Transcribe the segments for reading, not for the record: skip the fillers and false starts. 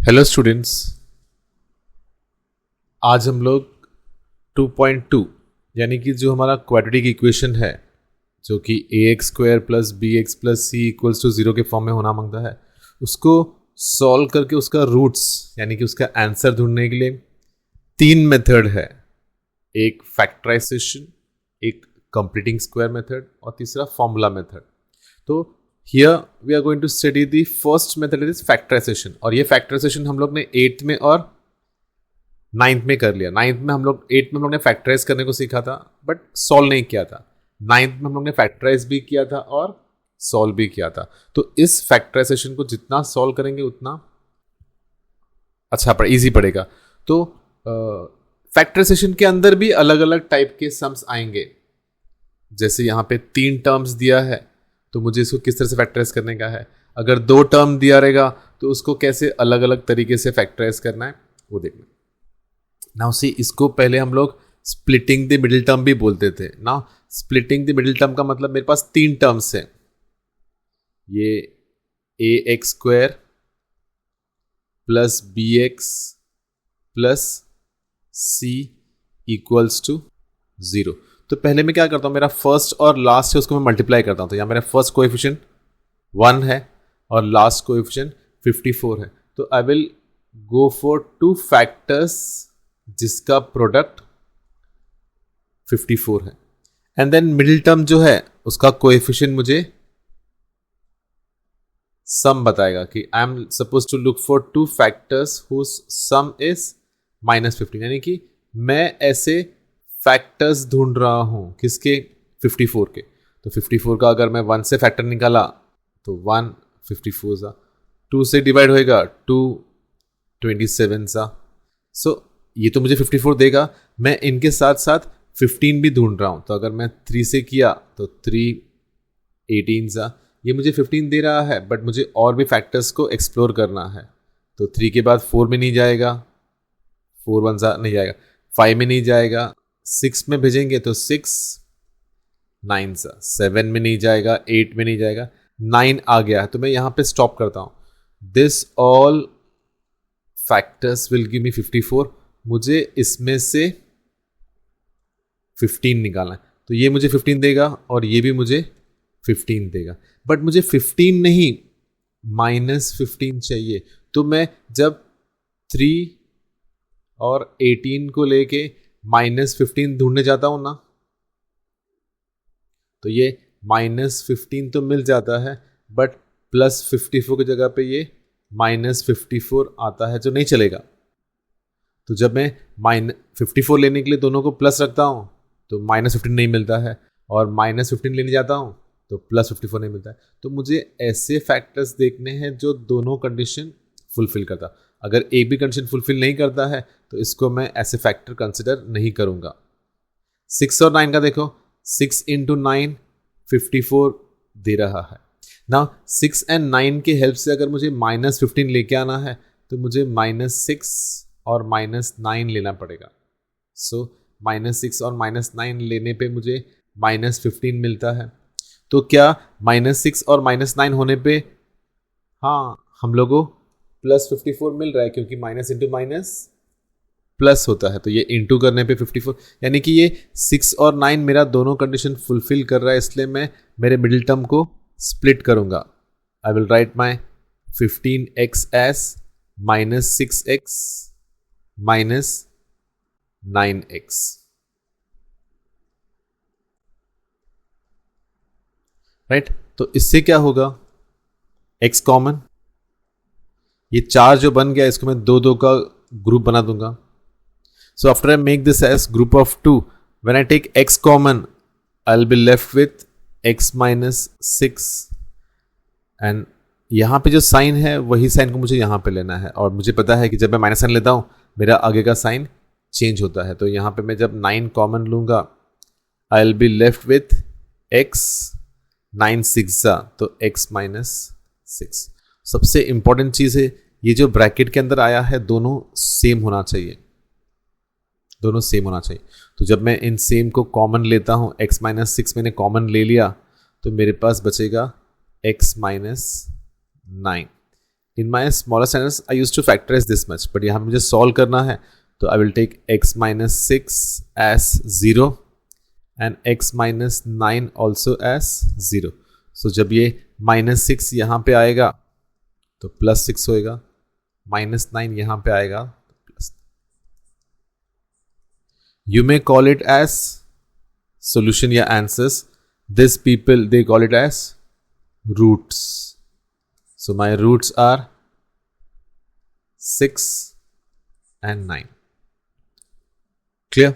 Hello students, आज हम लोग 2.2 यानी कि जो हमारा क्वाड्रेटिक इक्वेशन है जो कि ax² + bx + c = 0 के फॉर्म में होना मांगता है, उसको सॉल्व करके उसका रूट्स यानी कि उसका आंसर ढूंढने के लिए तीन मेथड है। एक फैक्टराइजेशन, एक कंप्लीटिंग स्क्वायर मेथड और तीसरा फॉर्मूला मेथड। तो here we are going to study the first method is factorisation, और ये फैक्टराइजेशन हम लोग ने 8th में और 9th में कर लिया। 8th में हम लोग ने फैक्टराइज करने को सीखा था बट सॉल्व नहीं किया था। 9th में हम लोग ने फैक्टराइज भी किया था और सॉल्व भी किया था। तो इस फैक्टराइजेशन को जितना सॉल्व करेंगे उतना अच्छा इजी पड़ेगा। तो फैक्टराइजेशन के अंदर भी अलग अलग टाइप के सम्स आएंगे। जैसे यहाँ पे 3 टर्म्स दिया है तो मुझे इसको किस तरह से फैक्टराइज करने का है। अगर 2 टर्म दिया रहेगा तो उसको कैसे अलग अलग तरीके से फैक्टराइज करना है वो देखना। नाउ सी, इसको पहले हम लोग स्प्लिटिंग द मिडिल टर्म भी बोलते थे। Now splitting the middle term का मतलब मेरे पास 3 टर्म्स हैं। ये ax² + bx + c = 0। तो पहले मैं क्या करता हूँ, मेरा फर्स्ट और लास्ट है उसको मैं मल्टीप्लाई करता हूँ। तो यहाँ मेरा फर्स्ट कोएफिशिएंट 1 है और लास्ट कोएफिशिएंट 54 है। तो I will go for 2 factors जिसका प्रोडक्ट 54 है। एंड देन मिडिल टर्म जो है उसका कोएफिशिएंट मुझे सम बताएगा कि I am suppose to look for 2 factors whose sum is -15, यानी कि मैं ऐसे फैक्टर्स ढूंढ रहा हूं किसके, 54 के। तो 54 का अगर मैं 1 से फैक्टर निकाला तो 1 54 सा, 2 से डिवाइड होएगा 2 27 सा। सो ये तो मुझे 54 देगा। मैं इनके साथ साथ 15 भी ढूंढ रहा हूं। तो अगर मैं 3 से किया तो 3 18 सा, ये मुझे 15 दे रहा है बट मुझे और भी फैक्टर्स को एक्सप्लोर करना है। तो 3 के बाद 4 में नहीं जाएगा, 4 1 सा नहीं जाएगा, 5 में नहीं जाएगा, 6 में भेजेंगे तो 6 9 सा, 7 में नहीं जाएगा, 8 में नहीं जाएगा, 9 आ गया। तो मैं यहां पे स्टॉप करता हूं। This all factors will give me 54। मुझे इसमें से 15 निकालना है। तो ये मुझे 15 देगा और ये भी मुझे 15 देगा, बट मुझे 15 नहीं -15 चाहिए। तो मैं जब 3 और 18 को लेके -15 ढूंढने जाता हूं ना, तो ये -15 तो मिल जाता है बट +54 की जगह पे ये -54 आता है जो नहीं चलेगा। तो जब मैं -54 लेने के लिए दोनों को प्लस रखता हूं तो -15 नहीं मिलता है, और -15 लेने जाता हूं तो +54 नहीं मिलता है। तो मुझे ऐसे फैक्टर्स देखने हैं जो दोनों कंडीशन फुलफिल करता। अगर एक भी कंडीशन फुलफिल नहीं करता है तो इसको मैं ऐसे फैक्टर कंसिडर नहीं करूंगा। 6 और 9 का देखो, 6 × 9 54 दे रहा है ना। 6 और 9 के हेल्प से अगर मुझे -15 लेके आना है तो मुझे -6 और -9 लेना पड़ेगा। सो -6 और -9 लेने पे मुझे -15 मिलता है। तो क्या -6 और -9 होने पे हाँ हम लोगों +54 मिल रहा है, क्योंकि माइनस इंटू माइनस प्लस होता है। तो ये इंटू करने पे 54, यानी कि ये 6 और 9 मेरा दोनों कंडीशन फुलफिल कर रहा है। इसलिए मैं मेरे मिडिल टर्म को स्प्लिट करूंगा। I will write my 15x as -6x -9x। Right, तो इससे क्या होगा, x कॉमन, ये 4 जो बन गया इसको मैं 2 का ग्रुप बना दूंगा। So after I make this as group of 2, when I take x common I will be left with x -6, and यहाँ पे जो साइन है वही साइन को मुझे यहाँ पे लेना है। और मुझे पता है कि जब मैं माइनस साइन लेता हूँ मेरा आगे का साइन चेंज होता है। तो यहाँ पे मैं जब 9 कॉमन लूंगा आई will be left with x 9 6 तो x -6। सबसे इंपॉर्टेंट चीज है, ये जो ब्रैकेट के अंदर आया है दोनों सेम होना चाहिए, दोनों सेम होना चाहिए। तो जब मैं इन सेम को कॉमन लेता हूं, x -6 मैंने कॉमन ले लिया तो मेरे पास बचेगा x -9। In my smaller standards I use to factorize this much, but यहाँ मुझे सॉल्व करना है तो I will take x minus 6 as 0 and x minus 9 also as 0. So जब ये -6 यहाँ पे आएगा तो +6 होएगा, -9 यहाँ पे आएगा तो plus. You may call it as solution या answers. This people they call it as roots. So my roots are 6 and 9. Clear?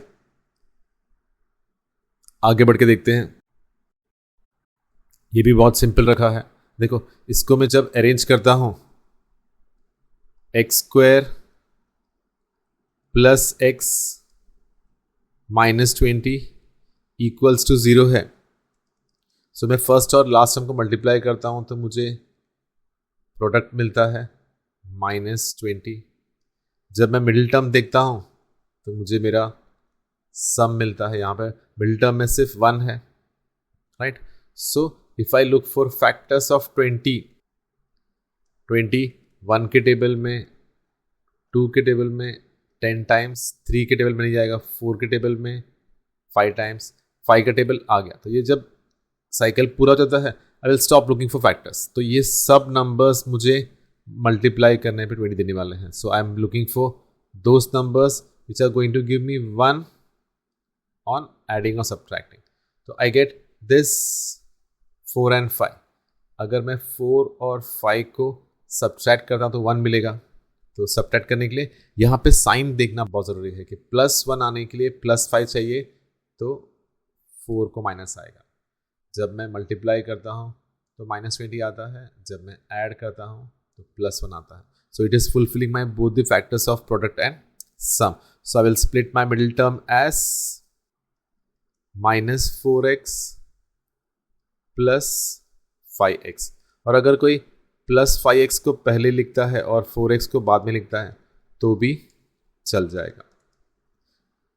आगे बढ़ के देखते हैं. ये भी बहुत सिंपल रखा है. देखो इसको मैं जब अरेंज करता हूं x² plus x -20 equals to 0 है. सो मैं फर्स्ट और लास्ट टर्म को मल्टीप्लाई करता हूं तो मुझे प्रोडक्ट मिलता है -20. जब मैं मिडिल टर्म देखता हूं तो मुझे मेरा सम मिलता है. यहाँ पे मिडिल टर्म में सिर्फ 1 है, right. So if I look for factors of 20 1 के टेबल में, 2 के टेबल में 10 टाइम्स, 3 के टेबल में नहीं जाएगा, 4 के टेबल में 5 टाइम्स, 5 का टेबल आ गया. तो ये जब साइकिल पूरा हो जाता है I will stop looking for factors. तो ये सब नंबर्स मुझे मल्टीप्लाई करने पे 20 देने वाले हैं. So I am looking for those numbers which are going to give me 1 on adding or subtracting. तो I get this 4 and 5. अगर मैं 4 और 5 को subtract करता हूँ तो 1 मिलेगा. तो subtract करने के लिए यहाँ पे साइन देखना बहुत ज़रूरी है कि +1 आने के लिए +5 चाहिए तो 4 को माइनस आएगा. जब मैं मल्टीप्लाई करता हूँ तो -20 आता है, जब मैं ऐड करता हूँ तो +1 आता है. So it is fulfilling my both the factors of product and sum. So I will split my middle term as -4x plus 5x. और अगर कोई +5x को पहले लिखता है और 4x को बाद में लिखता है तो भी चल जाएगा.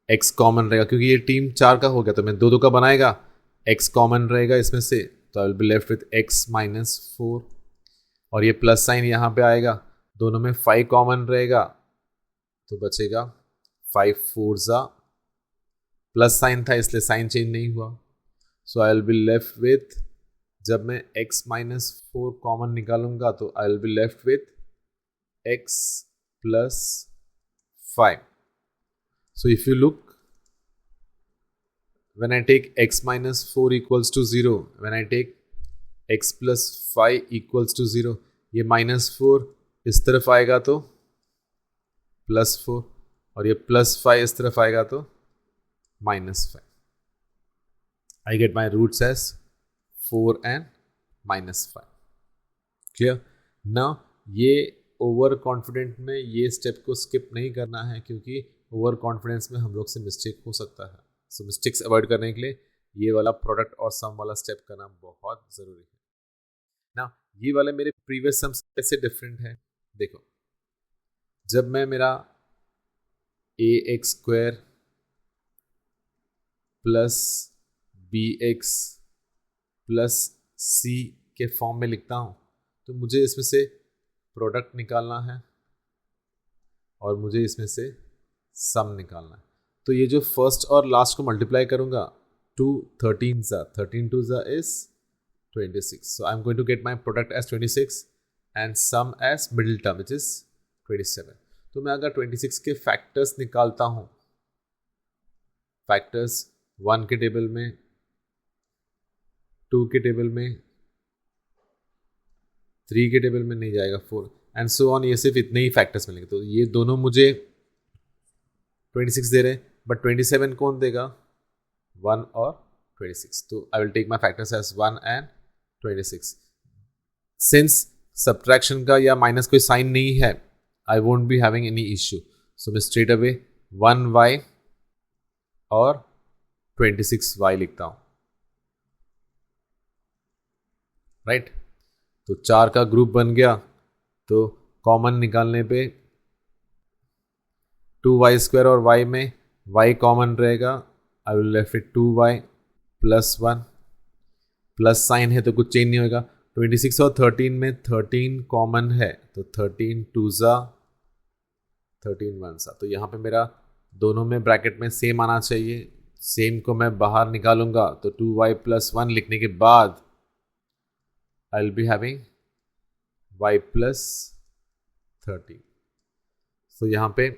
x कॉमन रहेगा क्योंकि ये टीम 4 का हो गया तो मैं 2 का बनाएगा. x कॉमन रहेगा इसमें से तो I will be left with x -4 और ये प्लस साइन यहाँ पे आएगा. दोनों में 5 कॉमन रहेगा तो बचेगा 5 4 प्लस साइन था इसलिए साइन चेंज नहीं हुआ. So I will be left with, जब मैं x -4 कॉमन निकालूंगा तो I will be left with x + 5. So if you look, when I take x -4 equals to 0, when I take x + 5 equals to 0, ये -4 इस तरफ आएगा तो +4 और ये +5 इस तरफ आएगा तो -5. I get my roots as 4 and -5. Clear? Now ये ओवर कॉन्फिडेंट में ये स्टेप को स्किप नहीं करना है क्योंकि ओवर कॉन्फिडेंस में हम लोग से मिस्टेक हो सकता है. सो मिस्टेक्स अवॉइड करने के लिए ये वाला प्रोडक्ट और सम वाला स्टेप करना बहुत ज़रूरी है. ना ये वाले मेरे प्रीवियस सम्स कैसे डिफरेंट है देखो. जब मैं मेरा ax² plus bx plus c के फॉर्म में लिखता हूँ तो मुझे इसमें से प्रोडक्ट निकालना है और मुझे इसमें से सम निकालना है. तो ये जो फर्स्ट और लास्ट को मल्टीप्लाई करूँगा 2 13 2 is 26. So I'm going to get my product as 26 and sum as middle term which is 27. तो मैं अगर 26 के फैक्टर्स निकालता हूँ, फैक्टर्स 1 के टेबल में, 2 के टेबल में, 3 के टेबल में नहीं जाएगा, 4 एंड सो ऑन. ये सिर्फ इतने ही फैक्टर्स मिलेंगे. तो ये दोनों मुझे 26 दे रहे हैं बट 27 कौन देगा? 1 और 26. तो I will take my factors as 1 and 26. Since subtraction का या माइनस कोई साइन नहीं है I won't be having any issue. So मैं स्ट्रेट अवे 1y और 26y लिखता हूं, राइट. तो 4 का ग्रुप बन गया तो कॉमन निकालने पे 2y² और y में y कॉमन रहेगा. I will left with 2y + 1 plus sign है तो कुछ चेंज नहीं होगा. 26 और 13 में 13 कॉमन है, तो 13 2 ज़ा 13 1 सा, तो यहाँ पे मेरा दोनों में ब्रैकेट में सेम आना चाहिए। सेम को मैं बाहर निकालूंगा तो 2y + 1 लिखने के बाद आई विल बी हैविंग y + 13। तो यहाँ पे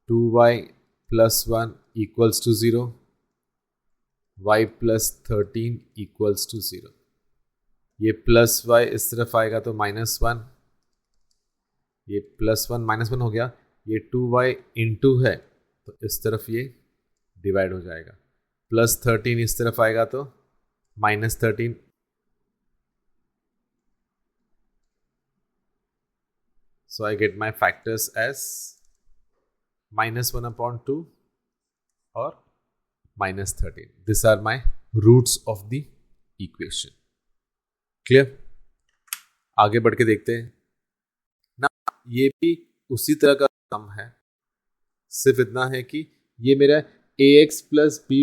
2y + 1 = 0, y + 13 = 0। ये प्लस y इस तरफ आएगा तो -1, ये +1 -1 हो गया। ये 2y इंटू है तो इस तरफ ये डिवाइड हो जाएगा। +13 इस तरफ आएगा तो -13। So I get my factors as -1/2 or -13. These are my roots of the equation. Clear? आगे बढ़ के देखते हैं ना। ये भी उसी तरह का सम है, सिर्फ इतना है कि ये मेरा ax +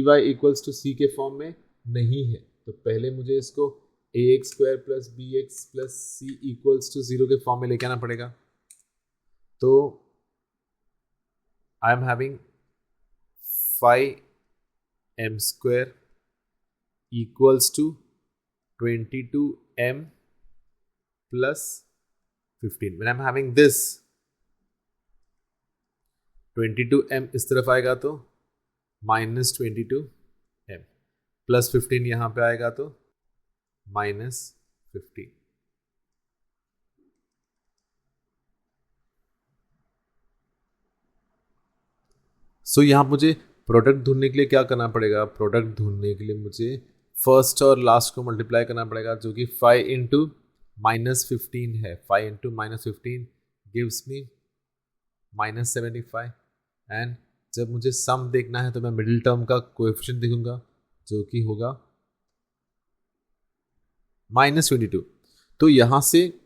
by = c के फॉर्म में नहीं है, तो पहले मुझे इसको ax² + bx + c = 0 के फॉर्म में लेके आना पड़ेगा। तो I am having 5m² = 22m + 15। When I'm having this 22m इस तरफ आएगा तो -22m + 15 यहाँ पे आएगा तो -15। सो यहाँ मुझे प्रोडक्ट ढूंढने के लिए क्या करना पड़ेगा? प्रोडक्ट ढूंढने के लिए मुझे फर्स्ट और लास्ट को मल्टीप्लाई करना पड़ेगा, जो कि 5 × -15 है। 5 × -15 गिव्स मी -75। एंड जब मुझे सम देखना है तो मैं मिडिल टर्म का कोएफिशिएंट देखूंगा, जो कि होगा -22। तो यहाँ से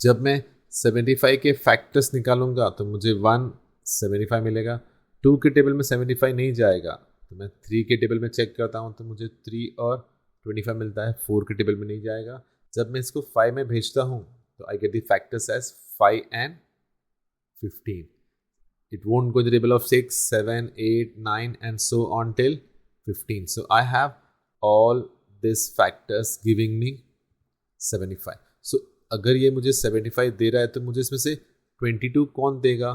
जब मैं 75 के फैक्टर्स निकालूंगा तो मुझे 175 मिलेगा। 2 के टेबल में 75 नहीं जाएगा, तो मैं 3 के टेबल में चेक करता हूँ तो मुझे 3 और 25 मिलता है। 4 के टेबल में नहीं जाएगा। जब मैं इसको 5 में भेजता हूँ तो I get the factors as 5 and 15। It won't go to the table of 6, 7, 8, 9 and so on till 15. So I have all these factors giving me 75. So अगर ये मुझे 75 दे रहा है तो मुझे इसमें से 22 कौन देगा?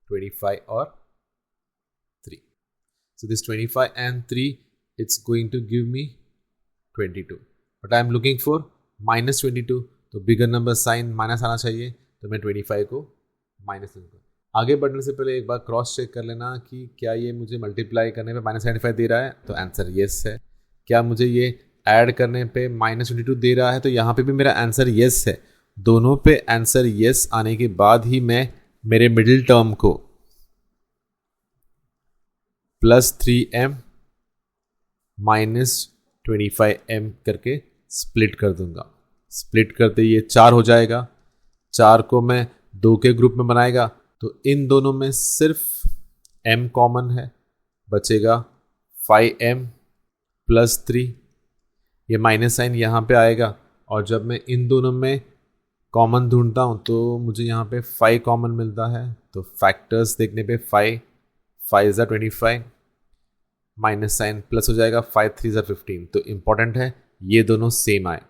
25 और 3. So this 25 and 3, it's going to give me 22. But I am looking for -22. तो बिगर नंबर साइन माइनस आना चाहिए, तो मैं 25 को माइनस लूँगा। आगे बढ़ने से पहले एक बार क्रॉस चेक कर लेना कि क्या ये मुझे मल्टीप्लाई करने पे -75 दे रहा है, तो आंसर येस है। क्या मुझे ये ऐड करने पे -22 दे रहा है, तो यहाँ पे भी मेरा आंसर येस है। दोनों पे आंसर येस आने के बाद ही मैं मेरे मिडिल टर्म को +3m -25m करके स्प्लिट कर दूंगा। स्प्लिट करते ये 4 हो जाएगा। 4 को मैं 2 के ग्रुप में बनाएगा, तो इन दोनों में सिर्फ m कॉमन है, बचेगा 5m + 3। ये माइनस साइन यहाँ पे आएगा, और जब मैं इन दोनों में कॉमन ढूंढता हूँ तो मुझे यहाँ पे 5 कॉमन मिलता है। तो फैक्टर्स देखने पे 5 × 25 माइनस साइन प्लस हो जाएगा, 5 × 3 = 15। तो इम्पॉर्टेंट है ये दोनों सेम आए।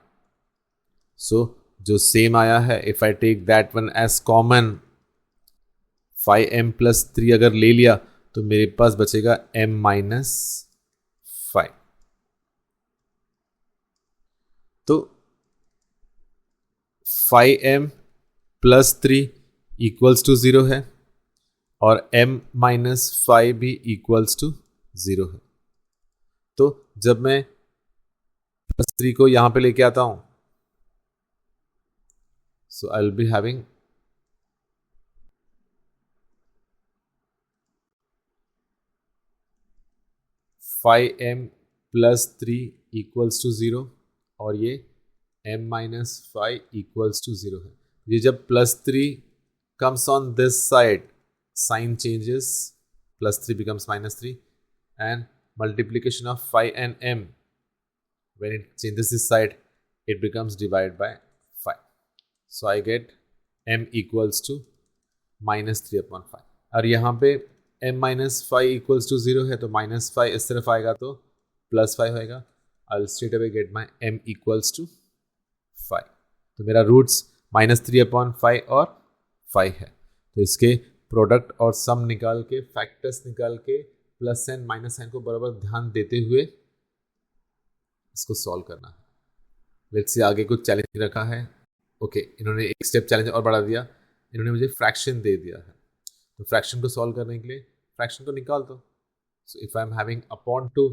सो जो सेम आया है, if I take that one as common, 5m + 3 अगर ले लिया तो मेरे पास बचेगा m - 5। तो 5m + 3 = 0 है, और m - 5 भी = 0 है। तो जब मैं +3 को यहां पे लेके आता हूं, so I will be having 5m + 3 = 0, और ये m - 5 = 0 है। ये जब +3 comes on this side, sign changes, +3 becomes -3, and multiplication of 5 and m when it changes this side, it becomes divided by 5. So I get m equals to -3/5. और यहाँ पे m -5 equals to 0 है, तो -5 इस तरफ आएगा तो +5 होएगा. I'll straight away get my m equals to 5. तो मेरा रूट्स -3/5 और 5 है. तो इसके प्रोडक्ट और सम निकाल के, फैक्टर्स निकाल के, प्लस साइन माइनस साइन को बराबर ध्यान देते हुए इसको सॉल्व करना है. लेट्स से आगे कुछ चैलेंज रखा है. ओके, इन्होंने एक स्टेप चैलेंज और बढ़ा दिया. इन्होंने मुझे फ्रैक्शन दे दिया है. तो फ्रैक्शन को सॉल्व करने के लिए फ्रैक्शन को निकाल दो. So if I am having upon 2,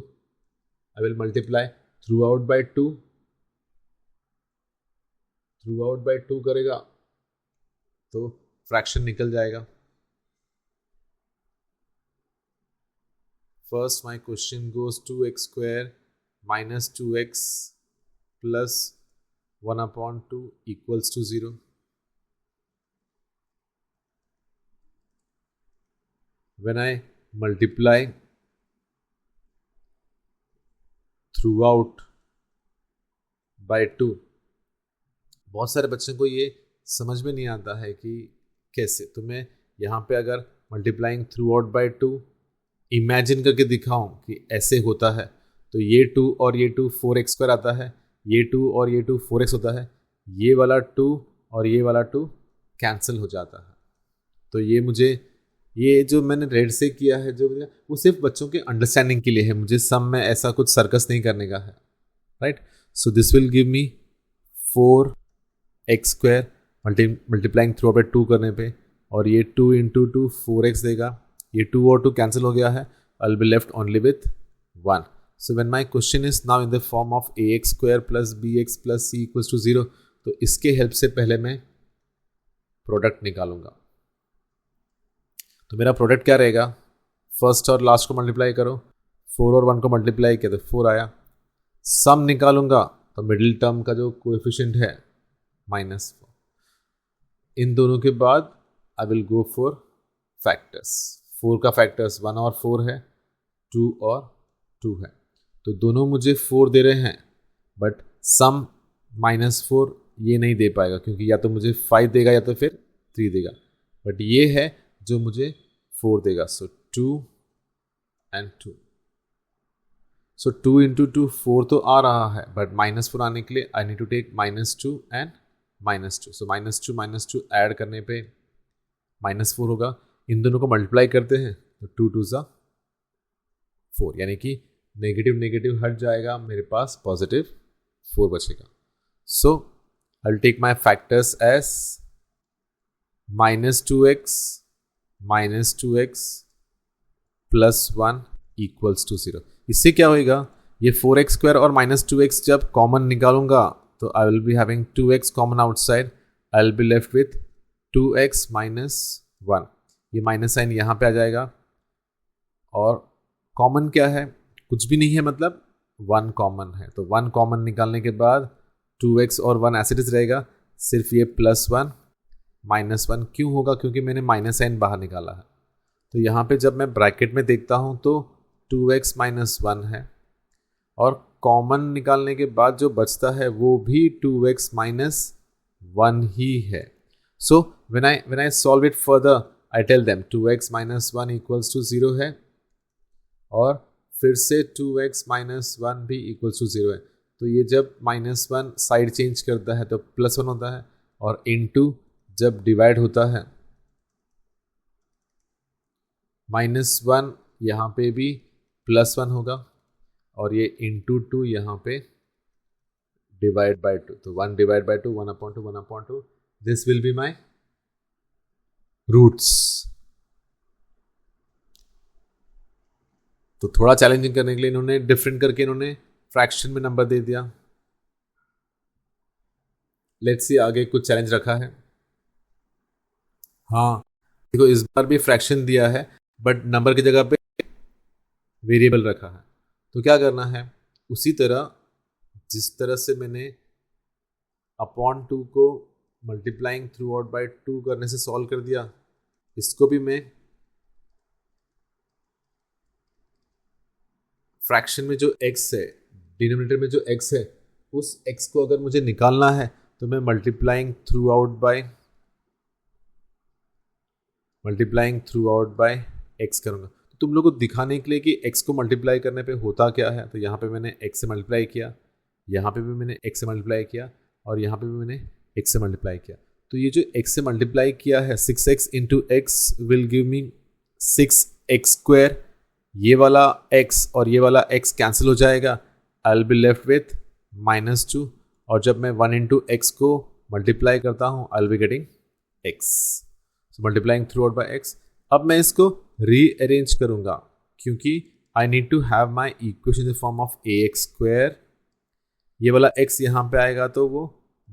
I will multiply through out by 2. Through out by 2 करेगा तो फ्रैक्शन निकल जाएगा. First, my question goes 2x square minus 2x plus 1/2 equals to 0. When I multiply throughout by 2, बहुत सारे बच्चों को ये समझ में नहीं आता है कि कैसे. तो मैं यहाँ पे अगर multiplying through out by 2 imagine करके दिखाऊं कि ऐसे होता है, तो ये 2 और ये 2 4x स्क्वायर आता है, ये 2 और ये 2 4x होता है, ये वाला 2 और ये वाला 2 कैंसिल हो जाता है. तो ये मुझे, ये जो मैंने रेड से किया है जो, वो सिर्फ बच्चों के अंडरस्टैंडिंग के लिए है. मुझे सम में ऐसा कुछ सर्कस नहीं करने का है, right. So this will give me 4x square multiplying through by 2 करने पे, और ये 2 इंटू 2 4x देगा. ये 2 और 2 कैंसिल हो गया है. I will be left only with 1. So when my question is now in the form of ax square plus bx plus c equals to 0, तो इसके हेल्प से पहले मैं प्रोडक्ट निकालूंगा. तो मेरा प्रोडक्ट क्या रहेगा, फर्स्ट और लास्ट को मल्टीप्लाई करो, 4 और 1 को मल्टीप्लाई किया तो 4 आया. सम निकालूंगा तो मिडिल टर्म का जो कोएफिशिएंट है -4. इन दोनों के बाद I will go for factors. 4 का फैक्टर्स 1 और 4 है, 2 और 2 है. तो दोनों मुझे 4 दे रहे हैं, बट सम -4 ये नहीं दे पाएगा, क्योंकि या तो मुझे 5 देगा या तो फिर 3 देगा. बट ये है जो मुझे 4 देगा. सो 2 and 2. सो 2 इंटू 2 4 तो आ रहा है, बट -4 आने के लिए I need to take -2 and -2. So -2 add करने पे -4 होगा. इन दोनों को मल्टीप्लाई करते हैं तो 2 2 ज़ा 4, यानी कि नेगेटिव नेगेटिव हट जाएगा, मेरे पास पॉजिटिव 4 बचेगा. So I will take my factors as -2x plus 1 equals to 0. इससे क्या होएगा, ये 4x स्क्वायर और -2x जब कॉमन निकालूंगा तो I will be having 2x common outside. I will be left with 2x minus 1. ये माइनस साइन यहाँ पे आ जाएगा, और कॉमन क्या है, कुछ भी नहीं है, मतलब 1 कॉमन है. तो 1 कॉमन निकालने के बाद 2x और 1 एज इट इज रहेगा. सिर्फ ये +1 -1 क्यों होगा, क्योंकि मैंने माइनस साइन बाहर निकाला है. तो यहाँ पे जब मैं ब्रैकेट में देखता हूँ तो 2x - 1 है, और कॉमन निकालने के बाद जो बचता है वो भी 2x - 1 ही है. सो when I solve it further, I tell them 2x - 1 equals to 0 है, और फिर से 2x - 1 भी equals to 0 है. तो ये जब -1 साइड चेंज करता है तो +1 होता है, और इनटू जब डिवाइड होता है -1 यहाँ पे भी +1 होगा, और ये इंटू 2 यहाँ पे डिवाइड बाय 2. तो 1 divide by 2 1/2 this will be my roots. तो थोड़ा चैलेंजिंग करने के लिए इन्होंने डिफरेंट करके इन्होंने फ्रैक्शन में नंबर दे दिया. लेट्स सी आगे कुछ चैलेंज रखा है. हाँ देखो, इस बार भी फ्रैक्शन दिया है, बट नंबर की जगह पे वेरिएबल रखा है. तो क्या करना है, उसी तरह जिस तरह से मैंने अपॉन 2 को मल्टीप्लाइंग थ्रू आउट बाई 2 करने से सॉल्व कर दिया, इसको भी मैं फ्रैक्शन में जो x है डिनोमिनेटर में जो x है उस x को अगर मुझे निकालना है तो मैं multiplying throughout by x करूँगा। तो तुम लोगों को दिखाने के लिए कि x को मल्टीप्लाई करने पे होता क्या है, तो यहाँ पे मैंने x से मल्टीप्लाई किया, यहाँ पे भी मैंने x से मल्टीप्लाई किया और यहाँ पे भी मैंने x से मल्टीप्लाई किया। तो ये जो x से मल्टीप्लाई किया है 6x into x will give me 6x²। ये वाला x और ये वाला x कैंसिल हो जाएगा, आई विल बी लेफ्ट विथ -2। और जब मैं 1 इंटू एक्स को मल्टीप्लाई करता हूँ I will be getting x। So multiplying throughout by x। अब मैं इसको रीअरेंज करूँगा क्योंकि I need to have my equation in the form of ax²। ये वाला x यहाँ पे आएगा तो वो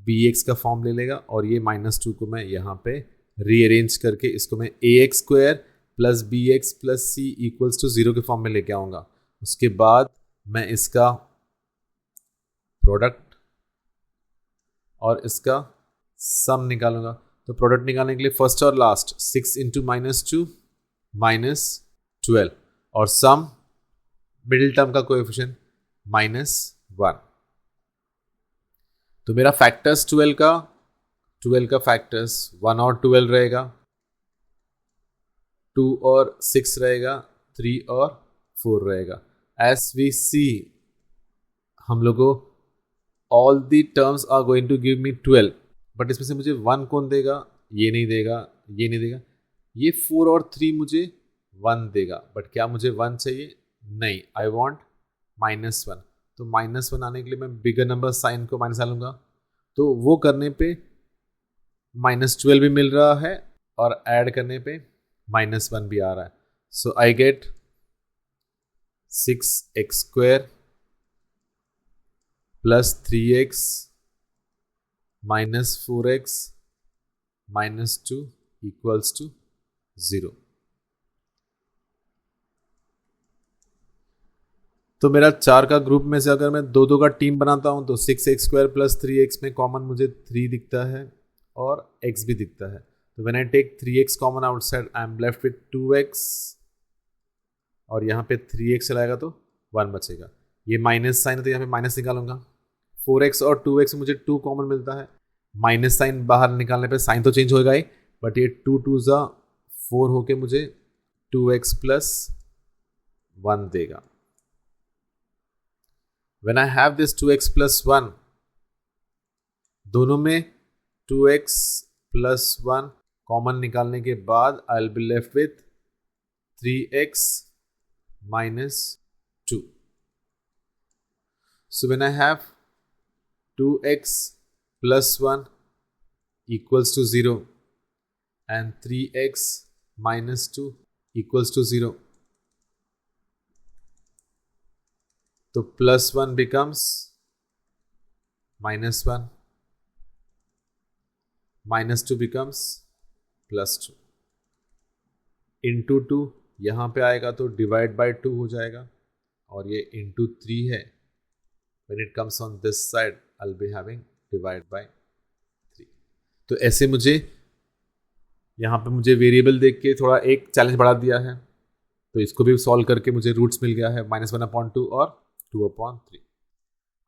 bx का फॉर्म ले लेगा और ये -2 को मैं यहाँ पे रीअरेंज करके इसको मैं ax² plus bx plus c equals to 0 के फॉर्म में लेके आऊँगा। उसके बाद मैं इसका प्रोडक्ट और इसका सम निकालूंगा। तो प्रोडक्ट निकालने के लिए फर्स्ट और लास्ट 6 इंटू -2 -12 और सम मिडिल टर्म का कोएफिशिएंट -1। तो मेरा फैक्टर्स 12 का फैक्टर्स 1 और 12 रहेगा, 2 और 6 रहेगा, 3 और 4 रहेगा। एज वी सी हम लोगों all the terms are going to give me 12, but इसमें से मुझे 1 कौन देगा? ये नहीं देगा, ये नहीं देगा। ये 4 और 3 मुझे 1 देगा, बट क्या मुझे 1 चाहिए? नहीं, आई वॉन्ट -1। तो -1 आने के लिए मैं बिगर नंबर साइन को माइनस डालूंगा, तो वो करने पे -12 भी मिल रहा है और ऐड करने पे -1 भी आ रहा है। So I get 6x² plus 3x -4x -2 equals to 0। तो मेरा 4 का ग्रुप में से अगर मैं 2-2 का टीम बनाता हूं तो 6x² प्लस 3x में कॉमन मुझे 3 दिखता है और x भी दिखता है। तो when I take 3x common outside I am left with 2x और यहाँ पे 3x चलाएगा तो 1 बचेगा। ये माइनस साइन है तो यहाँ पे माइनस निकालूंगा। 4x और 2x में मुझे 2 कॉमन मिलता है, माइनस साइन बाहर निकालने पे साइन तो चेंज होगा ही, बट ये 2 2 जा 4 होके मुझे 2x प्लस 1 देगा। When I have this 2x plus 1, दोनों में 2x plus 1 कॉमन निकालने के बाद I'll be left with 3x minus 2. So when I have 2x plus 1 equals to 0 and 3x minus 2 equals to 0, तो +1 becomes -1, -2 becomes +2, इंटू 2 यहाँ पे आएगा तो डिवाइड बाय 2 हो जाएगा और ये इंटू 3 है। When it comes on this side, I'll be having divide by 3। तो ऐसे मुझे यहाँ पे मुझे वेरिएबल देख के थोड़ा एक चैलेंज बढ़ा दिया है, तो इसको भी सॉल्व करके मुझे रूट्स मिल गया है -1/2 और 2/3।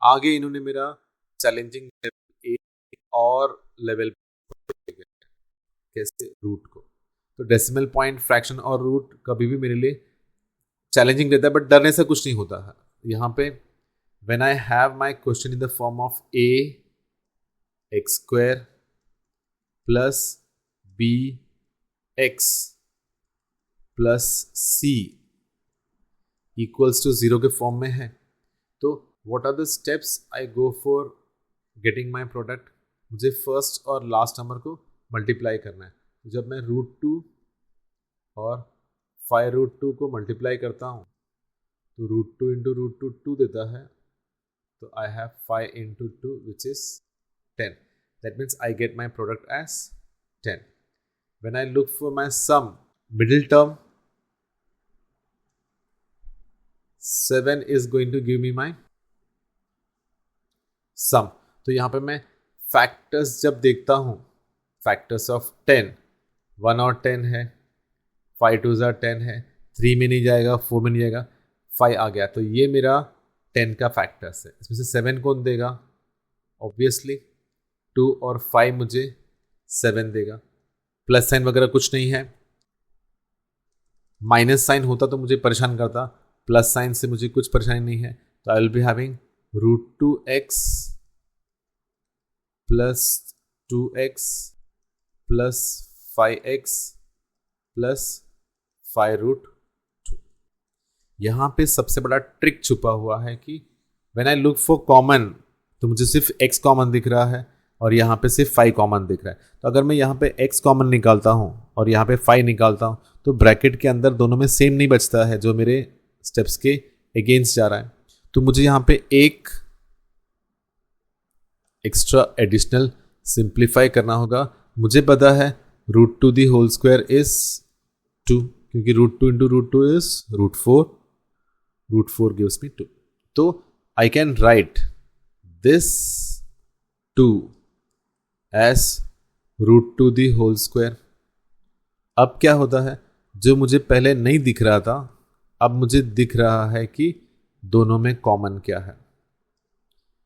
आगे इन्होंने मेरा चैलेंजिंग लेवल 1 और लेवल कैसे रूट को, तो डेसिमल पॉइंट, फ्रैक्शन और रूट कभी भी मेरे लिए चैलेंजिंग रहता है, बट डरने से कुछ नहीं होता है। यहाँ पे when I have my question in the form of ax² plus bx plus c equals to 0 के फॉर्म में है, तो what are the steps I go for getting my product? मुझे फर्स्ट और लास्ट नंबर को मल्टीप्लाई करना है। तो जब मैं √2 और 5√2 को मल्टीप्लाई करता हूँ तो √2 इंटू √2 2 देता है, तो I have 5 into 2 which is 10। That means I get my product as 10। When I look for my sum, middle term 7 is going to give me my sum। तो यहाँ पे मैं फैक्टर्स जब देखता हूँ, फैक्टर्स ऑफ 10, 1 और 10 है, 5 2 10 है, 3 में नहीं जाएगा, 4 में नहीं जाएगा, 5 आ गया, तो ये मेरा 10 का फैक्टर्स है। इसमें से 7 कौन देगा? ऑब्वियसली 2 और 5 मुझे 7 देगा। प्लस साइन वगैरह कुछ नहीं है, माइनस साइन होता तो मुझे परेशान करता, प्लस साइन से मुझे कुछ परेशानी नहीं है। तो I will be having √2x plus 2x plus 5x plus 5√2। यहाँ पे सबसे बड़ा ट्रिक छुपा हुआ है कि when I look for common तो मुझे सिर्फ x कॉमन दिख रहा है और यहाँ पे सिर्फ 5 कॉमन दिख रहा है। तो अगर मैं यहाँ पे x कॉमन निकालता हूँ और यहाँ पे 5 निकालता हूँ तो ब्रैकेट के अंदर दोनों में सेम नहीं बचता है जो मेरे स्टेप्स के अगेंस्ट जा रहा है। तो मुझे यहाँ पे एक एक्स्ट्रा एडिशनल सिंप्लीफाई करना होगा। मुझे पता है √2 दी होल स्क्वायर इज 2, क्योंकि √2 इंटू √2 इज √4, √4 गिव्स मी 2। तो I can write this 2 as √2 the whole square. अब क्या होता है, जो मुझे पहले नहीं दिख रहा था अब मुझे दिख रहा है कि दोनों में कॉमन क्या है।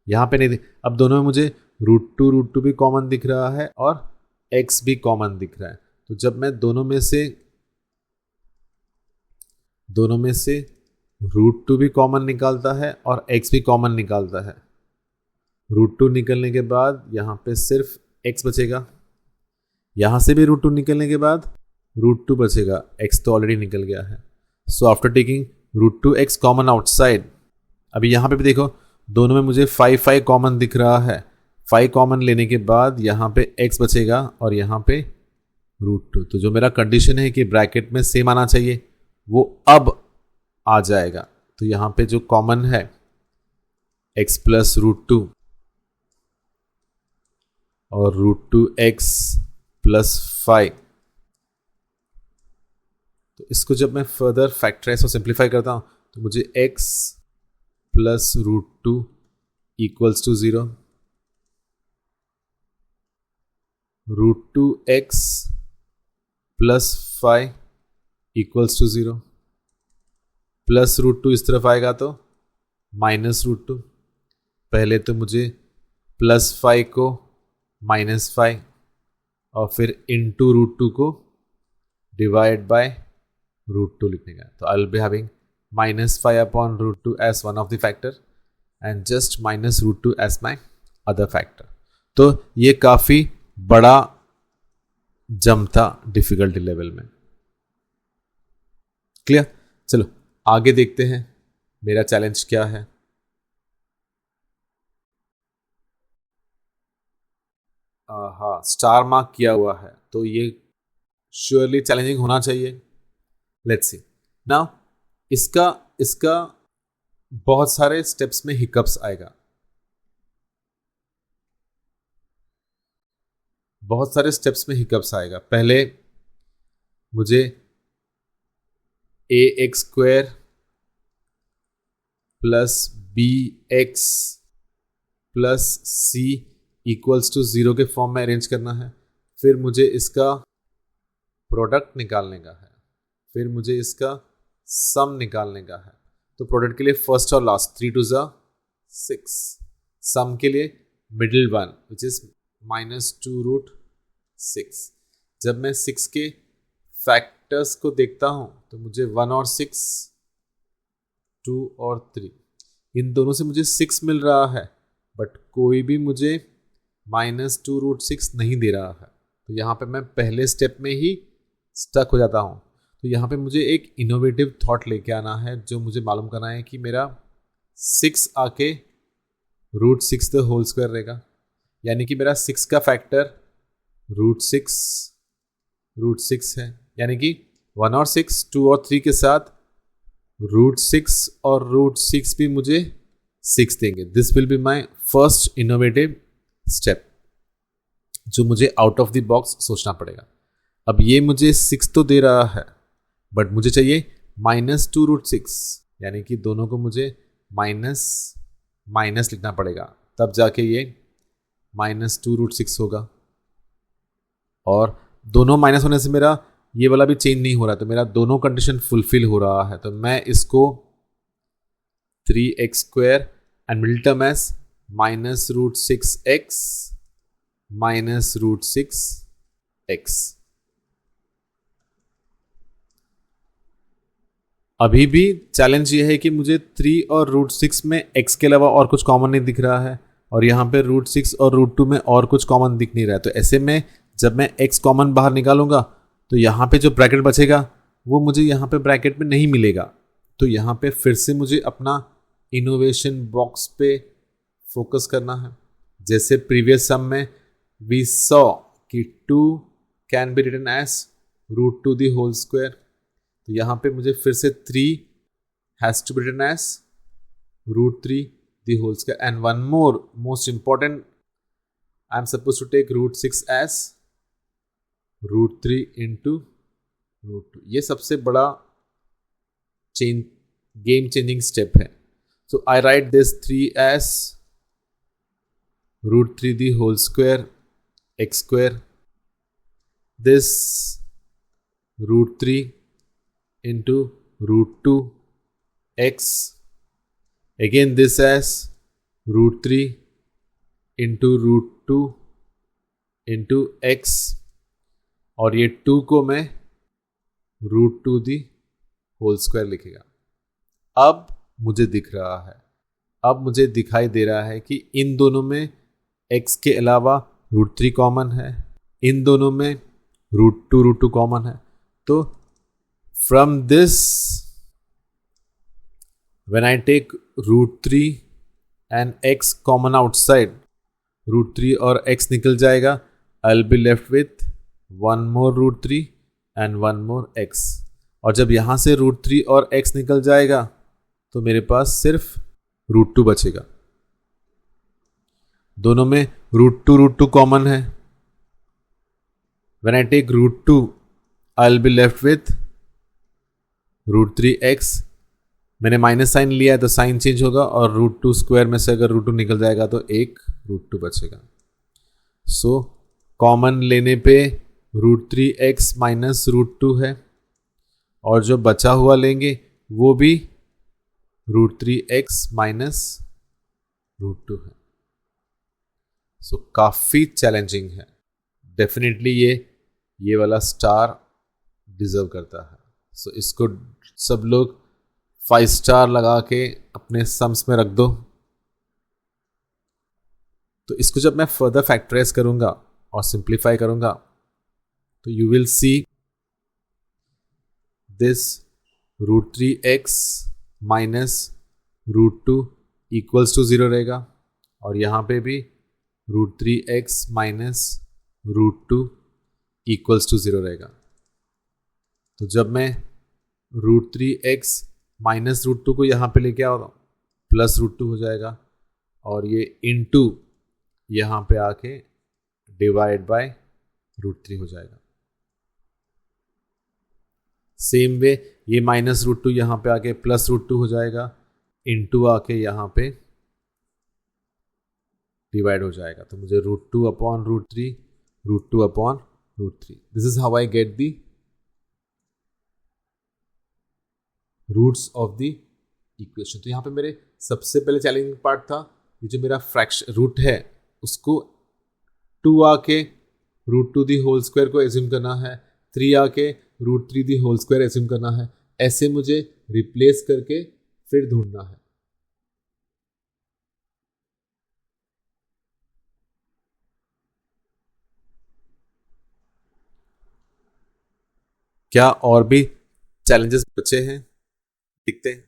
यहाँ पे नहीं अब दोनों में मुझे √2 भी कॉमन दिख रहा है और x भी कॉमन दिख रहा है। तो जब मैं दोनों में से √2 भी कॉमन निकालता है और x भी कॉमन निकालता है, √2 निकलने के बाद यहाँ पे सिर्फ x बचेगा, यहाँ से भी √2 निकलने के बाद √2 बचेगा, x तो ऑलरेडी निकल गया है। So after taking √2x common outside, अभी यहाँ पे भी देखो दोनों में मुझे 5 कॉमन दिख रहा है। 5 कॉमन लेने के बाद यहाँ पे x बचेगा और यहाँ पे √2। तो जो मेरा कंडीशन है कि ब्रैकेट में सेम आना चाहिए वो अब आ जाएगा। तो यहाँ पे जो कॉमन है x प्लस √2 और √2x प्लस 5, तो इसको जब मैं फर्दर फैक्टराइज और सिंप्लीफाई करता हूँ तो मुझे x plus √2 equals to 0, √2x plus 5 equals to 0, plus √2 इस तरफ आएगा तो माइनस √2। पहले तो मुझे प्लस 5 को माइनस 5 और फिर इंटू √2 को डिवाइड बाय √2 लिखने का। तो I will be having -5 upon √2 as one of the factor and just minus √2 as my other factor। तो ये काफ़ी बड़ा जम था डिफिकल्टी लेवल में। क्लियर? चलो आगे देखते हैं मेरा चैलेंज क्या है। हाँ, स्टार मार्क किया हुआ है तो ये श्योरली चैलेंजिंग होना चाहिए। लेट्स सी नाउ इसका बहुत सारे स्टेप्स में हिकअप्स आएगा, बहुत सारे स्टेप्स में हिकअप्स आएगा। पहले मुझे ax² plus bx plus c equals to 0 के फॉर्म में अरेंज करना है। फिर मुझे इसका प्रोडक्ट निकालने का है, फिर मुझे इसका सम निकालने का है। तो प्रोडक्ट के लिए फर्स्ट और लास्ट 3 2 6, सम के लिए मिडिल वन विच इज -2√6। जब मैं 6 के फैक्टर्स को देखता हूं तो मुझे 1 और 6, 2 और 3, इन दोनों से मुझे 6 मिल रहा है बट कोई भी मुझे -2√6 नहीं दे रहा है। तो यहाँ पे मैं पहले स्टेप में ही स्टक हो जाता हूँ। तो यहाँ पे मुझे एक इनोवेटिव थॉट लेके आना है जो मुझे मालूम करना है कि मेरा 6 आके √6 द होल स्क्वायर रहेगा, यानी कि मेरा 6 का फैक्टर √6 है, यानी कि 1 और 6, 2 और 3 के साथ √6 और √6 भी मुझे 6 देंगे। This will be my first innovative step जो मुझे आउट ऑफ द बॉक्स सोचना पड़ेगा। अब ये मुझे 6 तो दे रहा है बट मुझे चाहिए -2√6, यानी कि दोनों को मुझे माइनस लिखना पड़ेगा, तब जाके ये -2√6 होगा। और दोनों माइनस होने से मेरा ये वाला भी चेंज नहीं हो रहा, तो मेरा दोनों कंडीशन फुलफिल हो रहा है। तो मैं इसको 3x² and middle term as minus root 6x minus root 6x. अभी भी चैलेंज ये है कि मुझे 3 और रूट 6 में x के अलावा और कुछ कॉमन नहीं दिख रहा है, और यहाँ पे रूट 6 और रूट 2 में और कुछ कॉमन दिख नहीं रहा है। तो ऐसे में जब मैं x कॉमन बाहर निकालूंगा तो यहाँ पे जो ब्रैकेट बचेगा वो मुझे यहाँ पे ब्रैकेट में नहीं मिलेगा। तो यहाँ पे फिर से मुझे अपना इनोवेशन बॉक्स पे फोकस करना है। जैसे प्रीवियस सम में वी सॉ कि 2 can be written as root 2 the whole square, तो यहाँ पे मुझे फिर से 3 has to be written as root 3 the whole square, and one more most important, I am suppose to take root 6 as root 3 into root 2। ये सबसे बड़ा game changing step है। So I write this 3 as root 3 the whole square x square, this root 3 into root 2 x, again this as root 3 into root 2 into x, और ये 2 को मैं root 2 the whole square लिखेगा। अब मुझे दिख रहा है, अब मुझे दिखाई दे रहा है कि इन दोनों में x के अलावा रूट 3 कॉमन है, इन दोनों में रूट 2 कॉमन है। तो from this, when I take root 3 and x common outside, root 3 और x निकल जाएगा, I'll be left with one more root 3 and one more x, और जब यहाँ से root 3 और x निकल जाएगा तो मेरे पास सिर्फ root 2 बचेगा। दोनों में root 2 कॉमन है। When I take root 2, I'll be left with root 3x, मैंने माइनस साइन लिया है तो साइन चेंज होगा, और रूट 2 स्क्वायर में से अगर रूट 2 निकल जाएगा तो एक रूट 2 बचेगा। सो कॉमन लेने पे रूट 3x माइनस रूट 2 है, और जो बचा हुआ लेंगे वो भी रूट 3x माइनस रूट 2 है। सो काफ़ी चैलेंजिंग है। डेफिनेटली ये वाला स्टार डिजर्व करता है। सो इसको सब लोग 5 स्टार लगा के अपने सम्स में रख दो। तो इसको जब मैं फर्दर फैक्टराइज करूंगा और सिंप्लीफाई करूंगा तो you will see this root 3x minus root 2 equals to 0 रहेगा, और यहाँ पे भी root 3x minus root 2 equals to 0 रहेगा। तो जब मैं रूट 3x माइनस रूट 2 को यहाँ पे लेके आओ प्लस रूट 2 हो जाएगा, और ये इनटू यहाँ पे आके डिवाइड बाय रूट 3 हो जाएगा। सेम वे ये माइनस रूट 2 यहाँ पे आके प्लस रूट 2 हो जाएगा, इनटू आके यहाँ पे डिवाइड हो जाएगा। तो मुझे root 2 upon root 3, root 2 upon root 3, this is how I get the roots of the equation. तो यहाँ पे मेरे सबसे पहले चैलेंजिंग पार्ट था, ये जो मेरा फ्रैक्शन रूट है उसको 2 आके रूट 2 दी होल स्क्वायर को एज्यूम करना है, 3 आके root 3 the whole square assume करना है। ऐसे मुझे रिप्लेस करके फिर ढूंढना है। क्या और भी चैलेंजेस बचे हैं? दिखते हैं।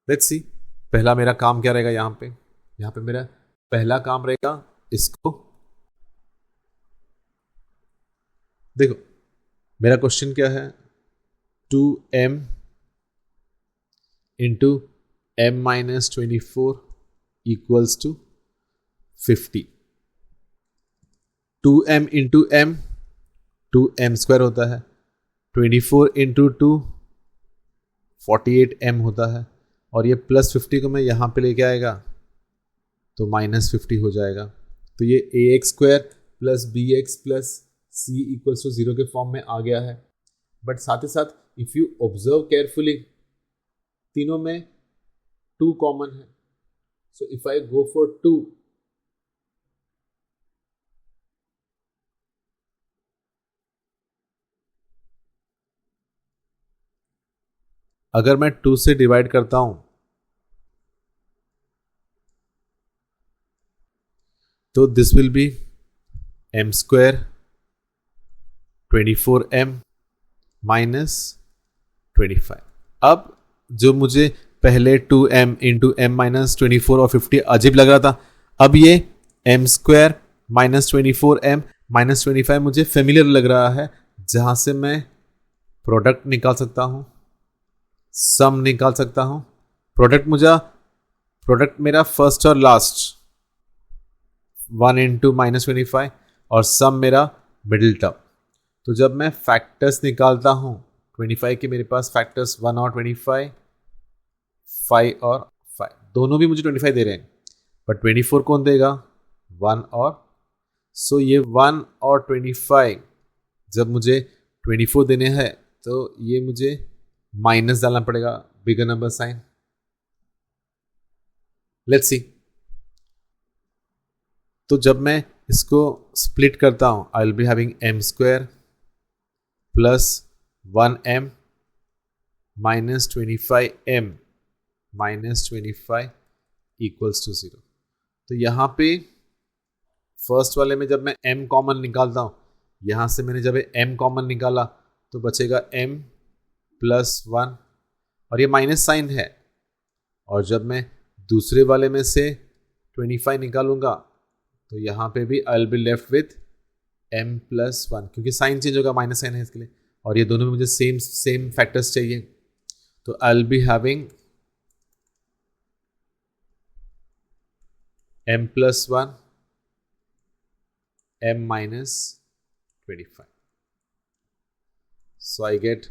लेट्स सी पहला मेरा काम क्या रहेगा। यहाँ पे मेरा पहला काम रहेगा, इसको देखो, मेरा क्वेश्चन क्या है, 2m into m minus 24 equals to 50। 2m into m 2m square होता है, 24 इंटू 2 48m होता है, और ये प्लस 50 को मैं यहाँ पे लेके आएगा तो माइनस 50 हो जाएगा। तो ये ax square plus bx plus c equals to 0 के फॉर्म में आ गया है। बट साथ ही साथ इफ यू ऑब्जर्व केयरफुली तीनों में 2 कॉमन है, so if I go for 2, अगर मैं 2 से डिवाइड करता हूं तो this will B m square 24m minus 25। अब जो मुझे पहले 2m इंटू एम माइनस 24 और 50 अजीब लग रहा था, अब ये m square minus 24m minus 25 मुझे फेमिलियर लग रहा है, जहां से मैं प्रोडक्ट निकाल सकता हूं, सम निकाल सकता हूं। प्रोडक्ट मेरा फर्स्ट और लास्ट 1 इंटू माइनस 25 और सम मेरा मिडिल टर्म। तो जब मैं फैक्टर्स निकालता हूं 25 के, मेरे पास फैक्टर्स 1 और 25, 5 और 5, दोनों भी मुझे 25 दे रहे हैं, पर 24 कौन देगा? 1 और, सो ये 1 और 25 जब मुझे 24 देने हैं तो ये मुझे माइनस डालना पड़ेगा, bigger number sign. Let's see. तो जब मैं इसको स्प्लिट करता हूं, I will be having m square plus 1m minus 25m minus 25 equals to 0। तो यहां पे फर्स्ट वाले में जब मैं m कॉमन निकालता हूं, यहां से मैंने जब m कॉमन निकाला तो बचेगा m प्लस 1 और ये माइनस साइन है, और जब मैं दूसरे वाले में से 25 निकालूंगा तो यहाँ पे भी आई will be left with m plus 1, क्योंकि साइन चेंज होगा, माइनस साइन है इसके लिए, और ये दोनों में मुझे सेम फैक्टर्स चाहिए। तो I will be having m plus 1 m minus 25, so I get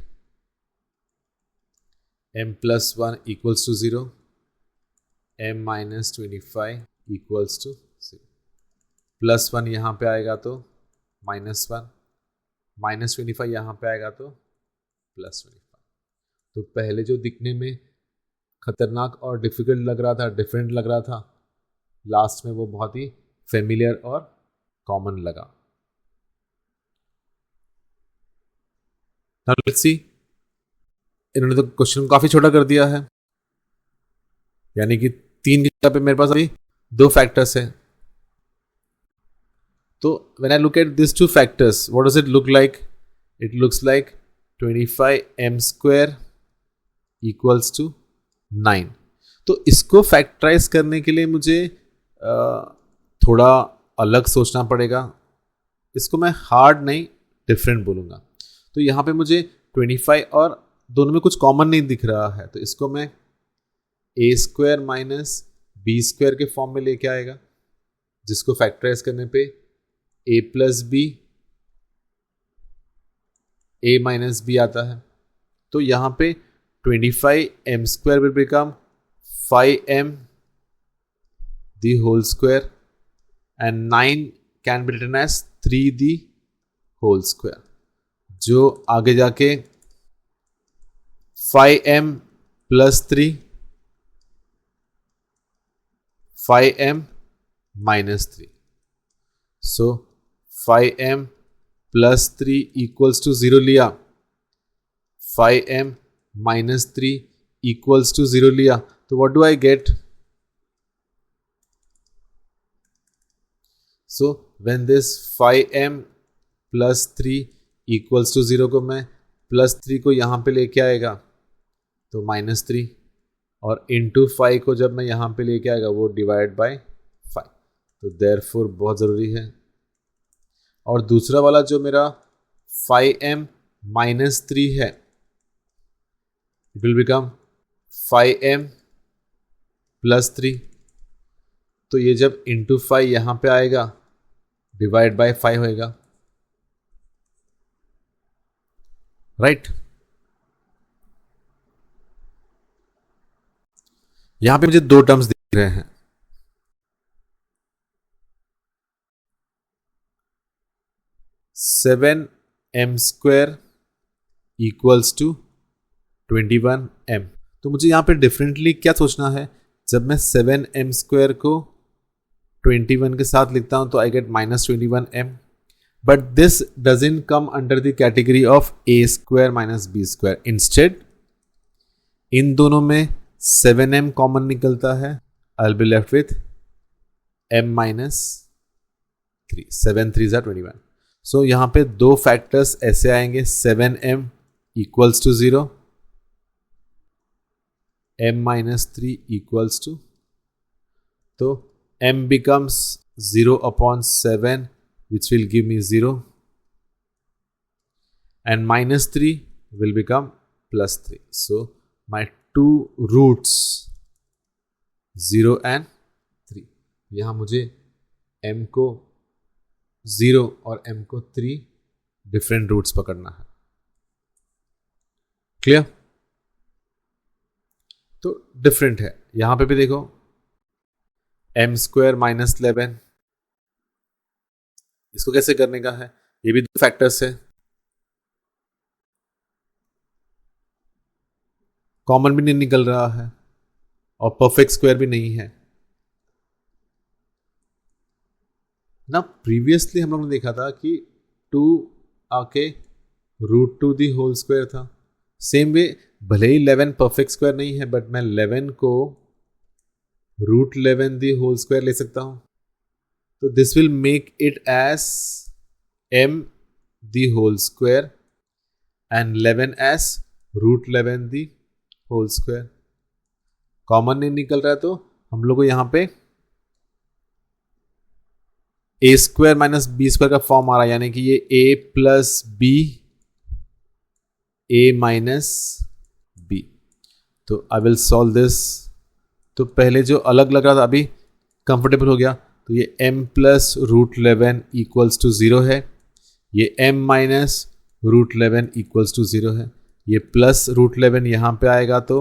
m plus 1 equals to 0, m minus 25 equals to 0। Plus 1 यहाँ पे आएगा तो माइनस 1, माइनस 25 यहाँ पे आएगा तो प्लस 25। तो पहले जो दिखने में खतरनाक और डिफिकल्ट लग रहा था, डिफरेंट लग रहा था, लास्ट में वो बहुत ही फेमिलियर और कॉमन लगा। Now let's see, इन्होंने तो क्वेश्चन काफी छोटा कर दिया है, यानी कि 3 की जगह पे मेरे पास अभी 2 फैक्टर्स है। तो when I look at these 2 factors, what does it look like? It looks like 25m square equals to 9। तो इसको फैक्टराइज करने के लिए मुझे थोड़ा अलग सोचना पड़ेगा, इसको मैं हार्ड नहीं डिफरेंट बोलूँगा। तो यहाँ पे मुझे 25 और दोनों में कुछ कॉमन नहीं दिख रहा है, तो इसको मैं a square minus b square के फॉर्म में लेके आएगा, जिसको फैक्टराइज करने पे a plus b a minus b आता है। तो यहाँ पे 25m square will become 5m the whole square and 9 can be written as 3 the whole square, जो आगे जाके 5m plus 3 5m minus 3, so 5m plus 3 equals to 0 लिया, 5m minus 3 equals to 0 लिया, तो what do I get? So when this 5m plus 3 equals to 0 को मैं plus 3 को यहाँ पे लेके आएगा तो माइनस 3, और इंटू 5 को जब मैं यहाँ पे लेके आएगा वो डिवाइड बाय 5, तो देयरफॉर बहुत ज़रूरी है। और दूसरा वाला जो मेरा 5m माइनस 3 है, it will become 5m plus 3, तो ये जब इंटू 5 यहाँ पे आएगा डिवाइड बाय 5 होएगा, राइट। यहां पे मुझे 2 टर्म्स दिख रहे हैं, seven m square equals to 21m। तो मुझे यहाँ पे डिफरेंटली क्या सोचना है, जब मैं 7m² को 21 के साथ लिखता हूँ तो I get -21m, but this doesn't come under the category of a² minus b²। Instead इन दोनों में 7m कॉमन निकलता है, I will be left with m - 3, 7 3 = 21। सो यहाँ पे दो फैक्टर्स ऐसे आएंगे, 7m equals to 0, m - 3 equals to, तो m becomes 0/7 which will give me 0, and -3 will become +3. So my two roots 0 and 3, यहाँ मुझे m को 0 और m को 3 डिफरेंट रूट्स पकड़ना है। क्लियर? तो डिफरेंट है। यहां पे भी देखो m² - 11, इसको कैसे करने का है, ये भी दो फैक्टर्स है, कॉमन भी नहीं निकल रहा है और परफेक्ट स्क्वायर भी नहीं है ना। प्रीवियसली हम लोगों ने देखा था कि 2 आके √2 था। सेम वे भले ही 11 परफेक्ट स्क्वायर नहीं है, बट मैं 11 को √11 ले सकता हूं। तो this will make it as m² and 11 as √11 common नहीं निकल रहा है, तो हम लोग को यहां पे a² माइनस b² का फॉर्म आ रहा है, यानी कि ये a plus b a minus b। तो आई विल सॉल्व दिस। तो पहले जो अलग लग रहा था अभी कंफर्टेबल हो गया। तो ये m प्लस √11 इक्वल्स टू 0 है, ये m माइनस √11 इक्वल्स टू 0 है, ये प्लस √11 यहाँ पे आएगा तो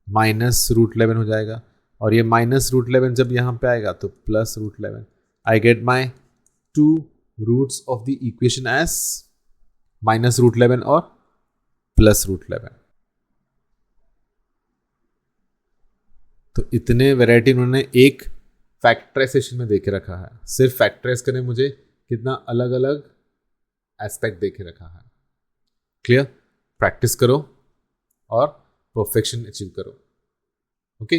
माइनस √11 हो जाएगा, और ये माइनस √11 जब यहाँ पे आएगा तो plus √11। I get my two roots of the equation as minus √11 और प्लस √11। तो इतने वैरायटी उन्होंने एक फैक्टराइजेशन में देके रखा है। सिर्फ फैक्टराइज करने मुझे कितना अलग अलग एस्पेक्ट देके रखा है। क्लियर? प्रैक्टिस करो और परफेक्शन अचीव करो। ओके।